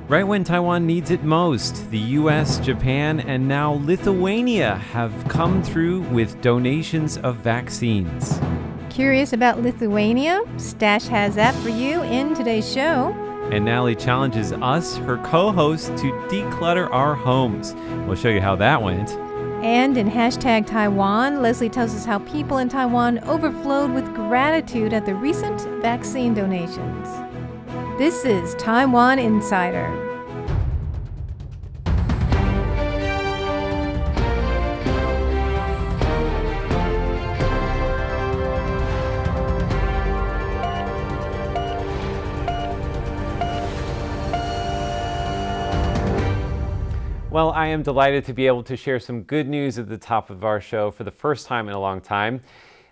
Right when Taiwan needs it most, the US, Japan, and now Lithuania have come through with donations of vaccines. Curious about Lithuania? Stash has that for you in today's show. And Natalie challenges us, her co-host, to declutter our homes. We'll show you how that went. And in hashtag Taiwan, Leslie tells us how people in Taiwan overflowed with gratitude at the recent vaccine donations. This is Taiwan Insider. Well, I am delighted to be able to share some good news at the top of our show for the first time in a long time.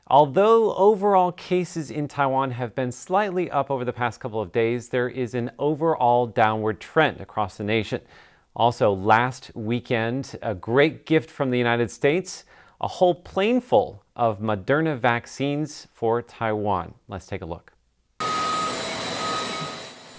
Although overall cases in Taiwan have been slightly up over the past couple of days, there is an overall downward trend across the nation. Also, last weekend, a great gift from the United States, a whole plane full of Moderna vaccines for Taiwan. Let's take a look.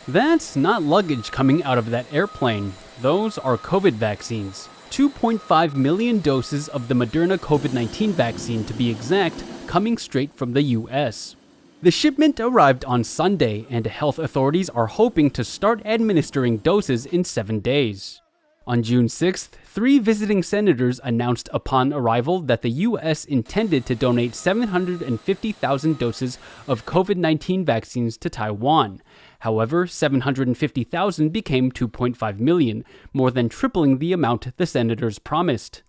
That's not luggage coming out of that airplane. Those are COVID vaccines. 2.5 million doses of the Moderna COVID-19 vaccine, to be exact, coming straight from the US. The shipment arrived on Sunday, and health authorities are hoping to start administering doses in 7 days. On June 6th, 3 visiting senators announced upon arrival that the US intended to donate 750,000 doses of COVID-19 vaccines to Taiwan. However, 750,000 became 2.5 million, more than tripling the amount the senators promised.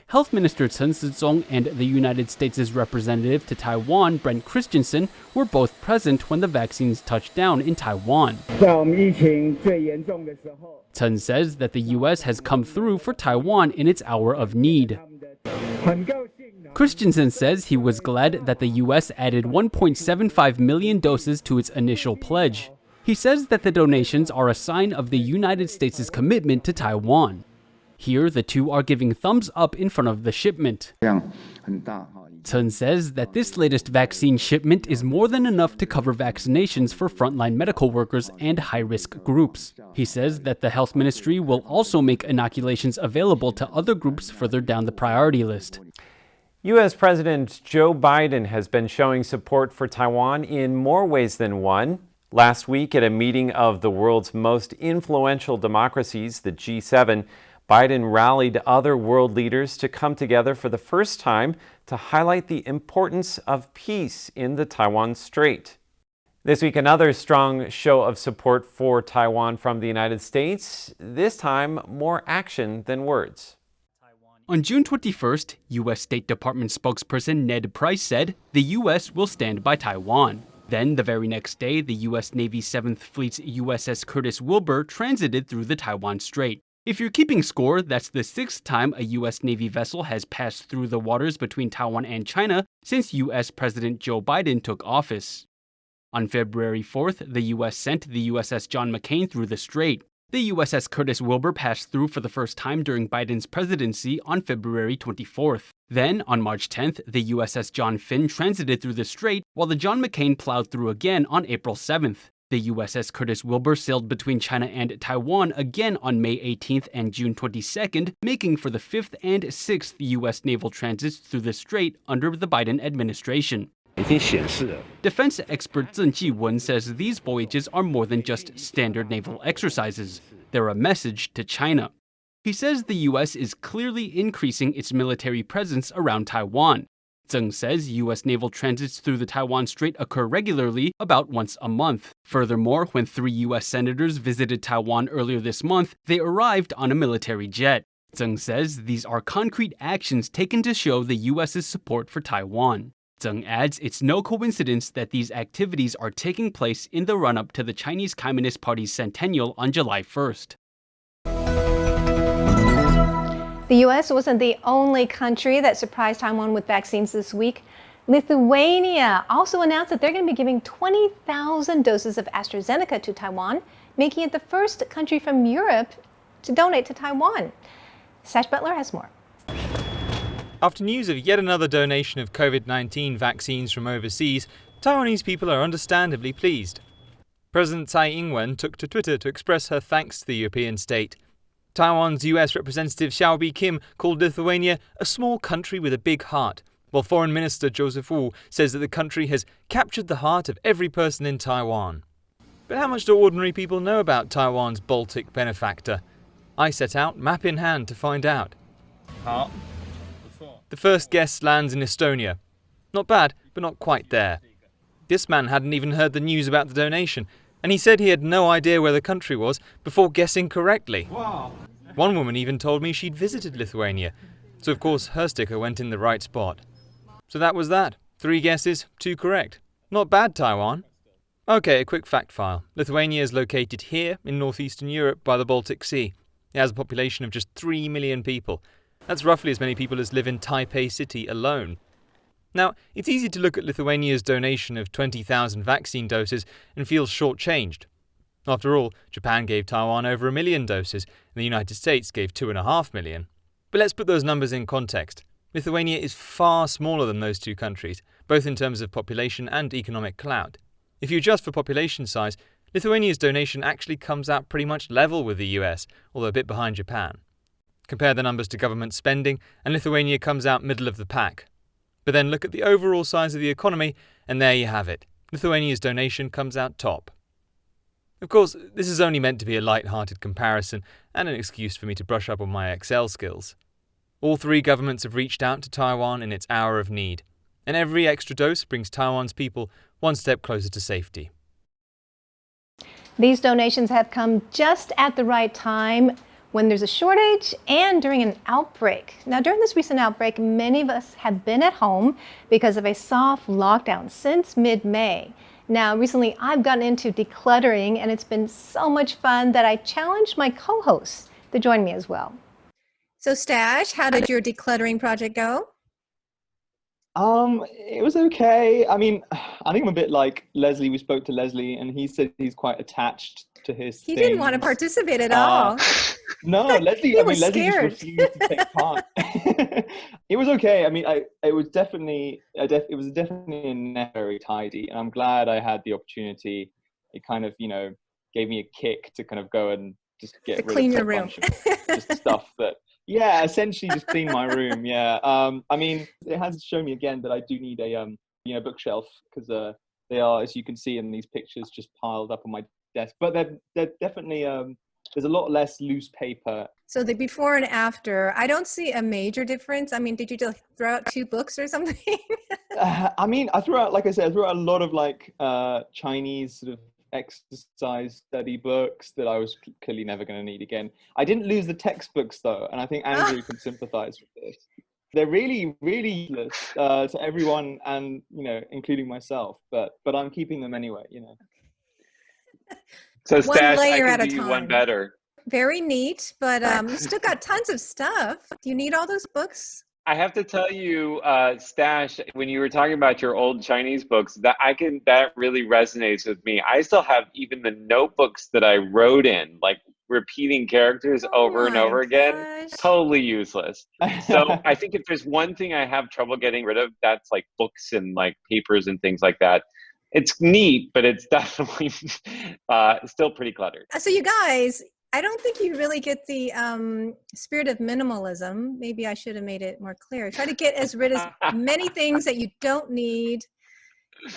Health Minister Staś Butler and the United States' representative to Taiwan, Brent Christensen, were both present when the vaccines touched down in Taiwan. Chen says that the U.S. has come through for Taiwan in its hour of need. Christensen says he was glad that the U.S. added 1.75 million doses to its initial pledge. He says that the donations are a sign of the United States' commitment to Taiwan. Here, the two are giving thumbs up in front of the shipment. Chen says that this latest vaccine shipment is more than enough to cover vaccinations for frontline medical workers and high-risk groups. He says that the health ministry will also make inoculations available to other groups further down the priority list. U.S. President Joe Biden has been showing support for Taiwan in more ways than one. Last week, at a meeting of the world's most influential democracies, the G7, Biden rallied other world leaders to come together for the first time to highlight the importance of peace in the Taiwan Strait. This week, another strong show of support for Taiwan from the United States, this time more action than words. On June 21st, U.S. State Department spokesperson Ned Price said the U.S. will stand by Taiwan. Then, the very next day, the U.S. Navy 7th Fleet's USS Curtis Wilbur transited through the Taiwan Strait. If you're keeping score, that's the 6th time a U.S. Navy vessel has passed through the waters between Taiwan and China since U.S. President Joe Biden took office. On February 4th, the U.S. sent the USS John McCain through the strait. The USS Curtis Wilbur passed through for the first time during Biden's presidency on February 24th. Then, on March 10th, the USS John Finn transited through the strait, while the John McCain plowed through again on April 7th. The USS Curtis Wilbur sailed between China and Taiwan again on May 18th and June 22nd, making for the 5th and 6th U.S. naval transits through the strait under the Biden administration. Defense expert Zeng Ji-wen says these voyages are more than just standard naval exercises. They're a message to China. He says the U.S. is clearly increasing its military presence around Taiwan. Zeng says U.S. naval transits through the Taiwan Strait occur regularly, about once a month. Furthermore, when 3 U.S. senators visited Taiwan earlier this month, they arrived on a military jet. Zeng says these are concrete actions taken to show the U.S.'s support for Taiwan. Zeng adds it's no coincidence that these activities are taking place in the run-up to the Chinese Communist Party's centennial on July 1st. The U.S. wasn't the only country that surprised Taiwan with vaccines this week. Lithuania also announced that they're going to be giving 20,000 doses of AstraZeneca to Taiwan, making it the first country from Europe to donate to Taiwan. Staś Butler has more. After news of yet another donation of COVID-19 vaccines from overseas, Taiwanese people are understandably pleased. President Tsai Ing-wen took to Twitter to express her thanks to the European state. Taiwan's US representative Xiaobi Kim called Lithuania a small country with a big heart, while Foreign Minister Joseph Wu says that the country has captured the heart of every person in Taiwan. But how much do ordinary people know about Taiwan's Baltic benefactor? I set out, map in hand, to find out. The first guest lands in Estonia. Not bad, but not quite there. This man hadn't even heard the news about the donation, and he said he had no idea where the country was before guessing correctly. Wow. One woman even told me she'd visited Lithuania, so of course her sticker went in the right spot. So that was that. 3 guesses, 2 correct. Not bad, Taiwan. Okay, a quick fact file. Lithuania is located here in northeastern Europe by the Baltic Sea. It has a population of just 3 million people. That's roughly as many people as live in Taipei City alone. Now, it's easy to look at Lithuania's donation of 20,000 vaccine doses and feel shortchanged. After all, Japan gave Taiwan over 1 million doses, and the United States gave 2.5 million. But let's put those numbers in context. Lithuania is far smaller than those 2 countries, both in terms of population and economic clout. If you adjust for population size, Lithuania's donation actually comes out pretty much level with the US, although a bit behind Japan. Compare the numbers to government spending, and Lithuania comes out middle of the pack. But then look at the overall size of the economy, and there you have it. Lithuania's donation comes out top. Of course, this is only meant to be a light-hearted comparison and an excuse for me to brush up on my Excel skills. All 3 governments have reached out to Taiwan in its hour of need, and every extra dose brings Taiwan's people one step closer to safety. These donations have come just at the right time when there's a shortage and during an outbreak. Now, during this recent outbreak, many of us have been at home because of a soft lockdown since mid-May. Now, recently I've gotten into decluttering, and it's been so much fun that I challenged my co-hosts to join me as well. So Stash, how did your decluttering project go? It was okay. I mean, I think I'm a bit like Leslie. We spoke to Leslie, and he said he's quite attached to his He things. didn't want to participate at all. No, Leslie. Leslie scared. just refused to take part. It was okay. I mean, it was definitely a very tidy, and I'm glad I had the opportunity. It kind of, gave me a kick to kind of go and just get rid clean of your a room. bunch of just stuff that. Yeah, essentially just clean my room. Yeah. I mean, it has shown me again that I do need a bookshelf, because they are, as you can see in these pictures, just piled up on my desk. But they're definitely there's a lot less loose paper. So the before and after, I don't see a major difference. I mean, did you just throw out 2 books or something? I mean, I threw out a lot of Chinese sort of exercise study books that I was clearly never going to need again. I didn't lose the textbooks though, and I think Andrew can sympathize with this. They're really, really useless to everyone, and including myself. But I'm keeping them anyway. So One Stash, I layer can at a do you time. one better. Very neat, but you still got tons of stuff. Do you need all those books? I have to tell you, Stash, when you were talking about your old Chinese books, that really resonates with me. I still have even the notebooks that I wrote in, like repeating characters over and over again. Totally useless. So I think if there's one thing I have trouble getting rid of, that's like books and like papers and things like that. It's neat, but it's definitely still pretty cluttered. So you guys, I don't think you really get the spirit of minimalism. Maybe I should have made it more clear. Try to get rid of as many things that you don't need,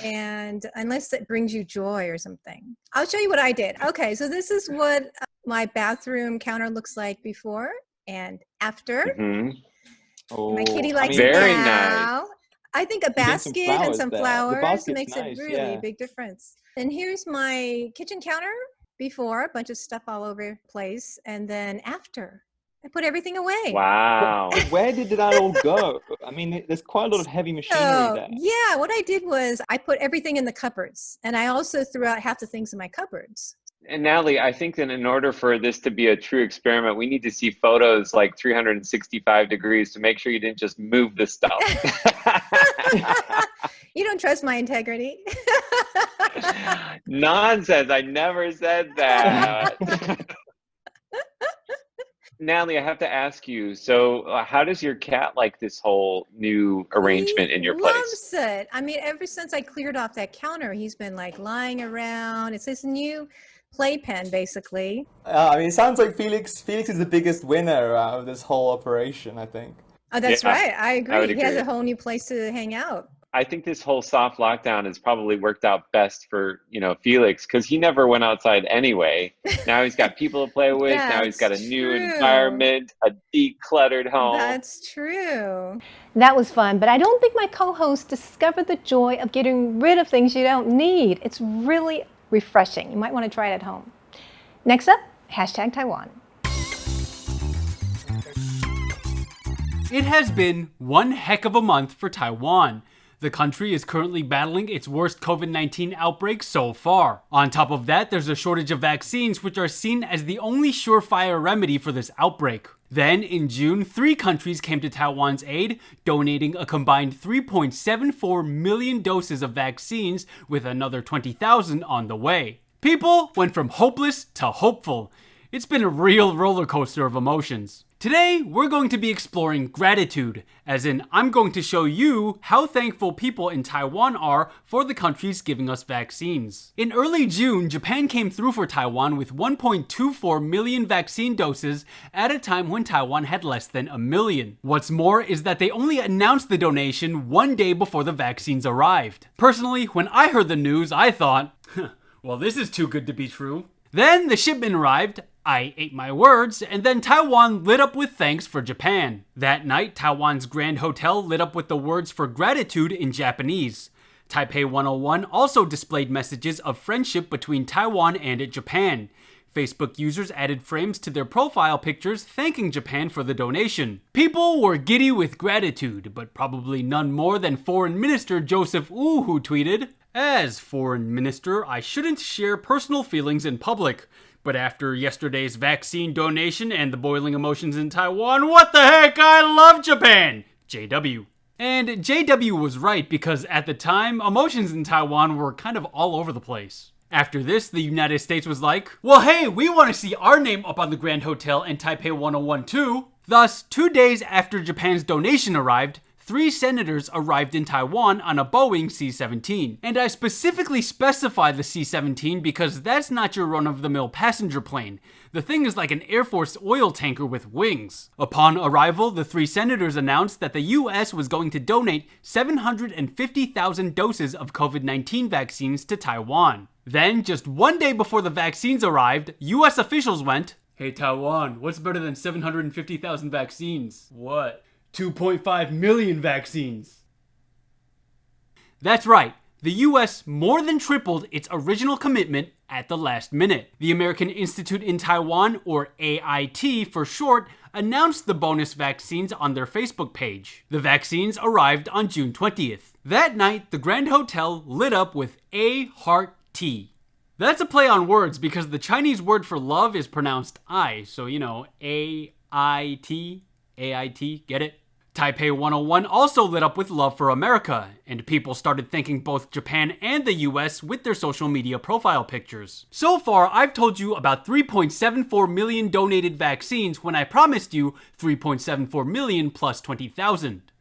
and unless it brings you joy or something. I'll show you what I did. Okay, so this is what my bathroom counter looks like before and after. Mm-hmm. My kitty likes it very now. nice. I think a basket and some flowers makes nice, a really big difference. And here's my kitchen counter before, a bunch of stuff all over the place, and then after, I put everything away. Wow. Where did that all go? I mean, there's quite a lot of heavy machinery there. Yeah, what I did was I put everything in the cupboards, and I also threw out half the things in my cupboards. And Natalie, I think that in order for this to be a true experiment, we need to see photos like 365 degrees to make sure you didn't just move the stuff. You don't trust my integrity. Nonsense. I never said that. Natalie, I have to ask you, so how does your cat like this whole new arrangement in your place? He loves it. I mean, ever since I cleared off that counter, he's been like lying around. It's his new playpen, basically. I mean, it sounds like Felix is the biggest winner out of this whole operation, I think. Oh, that's Yeah, right. I agree. would He has agree. a whole new place to hang out. I think this whole soft lockdown has probably worked out best for, Felix, because he never went outside anyway. Now he's got people to play with. Now he's got a That's new true. environment, a decluttered home. That's true. That was fun, but I don't think my co-host discovered the joy of getting rid of things you don't need. It's really refreshing. You might want to try it at home. Next up, #Taiwan. It has been one heck of a month for Taiwan. The country is currently battling its worst COVID-19 outbreak so far. On top of that, there's a shortage of vaccines, which are seen as the only surefire remedy for this outbreak. Then, in June, 3 countries came to Taiwan's aid, donating a combined 3.74 million doses of vaccines, with another 20,000 on the way. People went from hopeless to hopeful. It's been a real roller coaster of emotions. Today, we're going to be exploring gratitude, as in I'm going to show you how thankful people in Taiwan are for the countries giving us vaccines. In early June, Japan came through for Taiwan with 1.24 million vaccine doses at a time when Taiwan had less than 1 million. What's more is that they only announced the donation one day before the vaccines arrived. Personally, when I heard the news, I thought, well, this is too good to be true. Then the shipment arrived, I ate my words, and then Taiwan lit up with thanks for Japan. That night, Taiwan's Grand Hotel lit up with the words for gratitude in Japanese. Taipei 101 also displayed messages of friendship between Taiwan and Japan. Facebook users added frames to their profile pictures thanking Japan for the donation. People were giddy with gratitude, but probably none more than Foreign Minister Joseph Wu, who tweeted, "As Foreign Minister, I shouldn't share personal feelings in public. But after yesterday's vaccine donation and the boiling emotions in Taiwan, what the heck, I love Japan! JW." And JW was right, because at the time, emotions in Taiwan were kind of all over the place. After this, the United States was like, well, hey, we want to see our name up on the Grand Hotel and Taipei 101 too. Thus, 2 days after Japan's donation arrived, 3 senators arrived in Taiwan on a Boeing C-17. And I specifically specify the C-17 because that's not your run-of-the-mill passenger plane. The thing is like an Air Force oil tanker with wings. Upon arrival, the 3 senators announced that the US was going to donate 750,000 doses of COVID-19 vaccines to Taiwan. Then, just 1 day before the vaccines arrived, US officials went, "Hey Taiwan, what's better than 750,000 vaccines? What? 2.5 million vaccines." That's right, the US more than tripled its original commitment at the last minute. The American Institute in Taiwan, or AIT for short, announced the bonus vaccines on their Facebook page. The vaccines arrived on June 20th. That night, the Grand Hotel lit up with A-Heart-T. That's a play on words because the Chinese word for love is pronounced I, so A-I-T. AIT, get it? Taipei 101 also lit up with love for America, and people started thanking both Japan and the US with their social media profile pictures. So far, I've told you about 3.74 million donated vaccines when I promised you 3.74 million plus 20,000.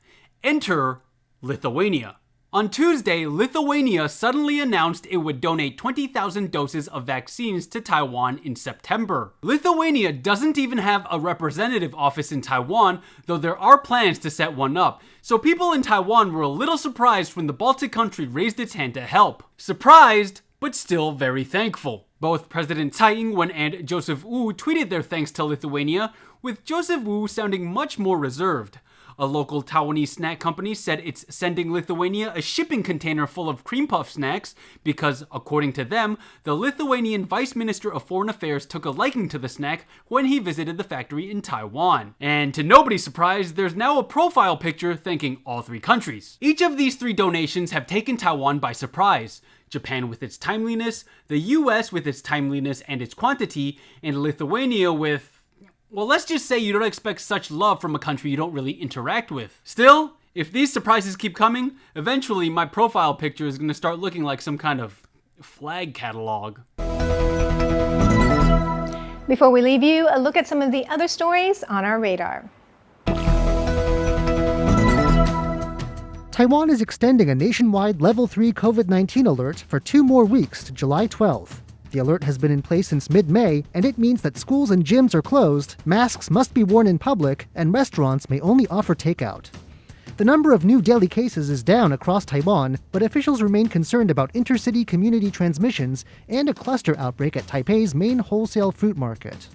Enter Lithuania. On Tuesday, Lithuania suddenly announced it would donate 20,000 doses of vaccines to Taiwan in September. Lithuania doesn't even have a representative office in Taiwan, though there are plans to set one up, so people in Taiwan were a little surprised when the Baltic country raised its hand to help. Surprised, but still very thankful. Both President Tsai Ing-wen and Joseph Wu tweeted their thanks to Lithuania, with Joseph Wu sounding much more reserved. A local Taiwanese snack company said it's sending Lithuania a shipping container full of cream puff snacks because, according to them, the Lithuanian Vice Minister of Foreign Affairs took a liking to the snack when he visited the factory in Taiwan. And to nobody's surprise, there's now a profile picture thanking all 3 countries. Each of these 3 donations have taken Taiwan by surprise. Japan with its timeliness, the US with its timeliness and its quantity, and Lithuania with, well, let's just say you don't expect such love from a country you don't really interact with. Still, if these surprises keep coming, eventually my profile picture is going to start looking like some kind of flag catalog. Before we leave you, a look at some of the other stories on our radar. Taiwan is extending a nationwide Level 3 COVID-19 alert for 2 more weeks to July 12th. The alert has been in place since mid-May, and it means that schools and gyms are closed, masks must be worn in public, and restaurants may only offer takeout. The number of new daily cases is down across Taiwan, but officials remain concerned about intercity community transmissions and a cluster outbreak at Taipei's main wholesale fruit market.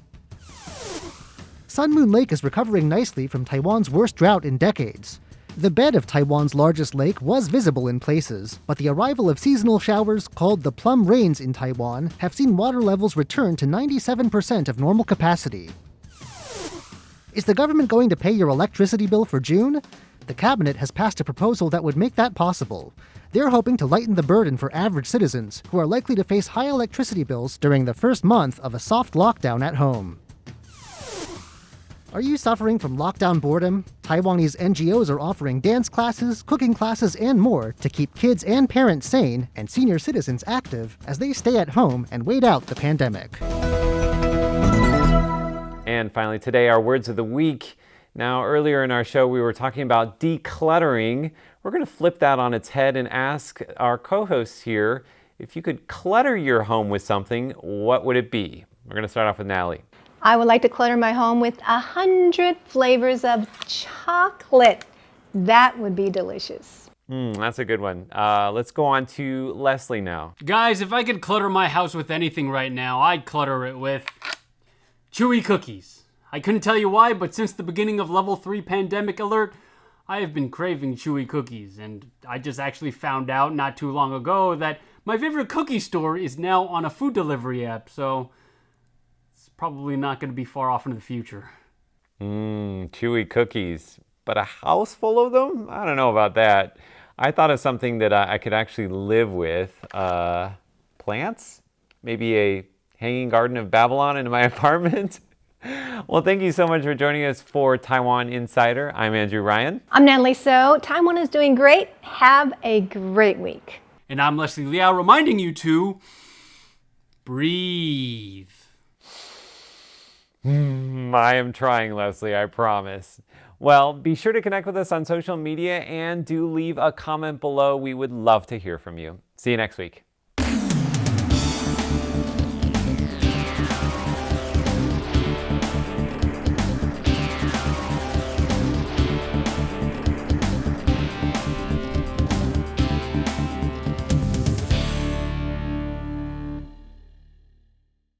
Sun Moon Lake is recovering nicely from Taiwan's worst drought in decades. The bed of Taiwan's largest lake was visible in places, but the arrival of seasonal showers, called the plum rains in Taiwan, have seen water levels return to 97% of normal capacity. Is the government going to pay your electricity bill for June? The cabinet has passed a proposal that would make that possible. They're hoping to lighten the burden for average citizens, who are likely to face high electricity bills during the first month of a soft lockdown at home. Are you suffering from lockdown boredom? Taiwanese NGOs are offering dance classes, cooking classes, and more to keep kids and parents sane and senior citizens active as they stay at home and wait out the pandemic. And finally today, our words of the week. Now, earlier in our show, we were talking about decluttering. We're going to flip that on its head and ask our co-hosts here, if you could clutter your home with something, what would it be? We're going to start off with Natalie. I would like to clutter my home with 100 flavors of chocolate. That would be delicious. That's a good one. Let's go on to Leslie now. Guys, if I could clutter my house with anything right now, I'd clutter it with chewy cookies. I couldn't tell you why, but since the beginning of Level 3 pandemic alert, I have been craving chewy cookies, and I just actually found out not too long ago that my favorite cookie store is now on a food delivery app, so it's probably not going to be far off into the future. Chewy cookies. But a house full of them? I don't know about that. I thought of something that I could actually live with. Plants? Maybe a hanging garden of Babylon in my apartment? Well, thank you so much for joining us for Taiwan Insider. I'm Andrew Ryan. I'm Natalie Tso. Taiwan is doing great. Have a great week. And I'm Leslie Liao, reminding you to breathe. I am trying, Leslie, I promise. Well, be sure to connect with us on social media and do leave a comment below. We would love to hear from you. See you next week.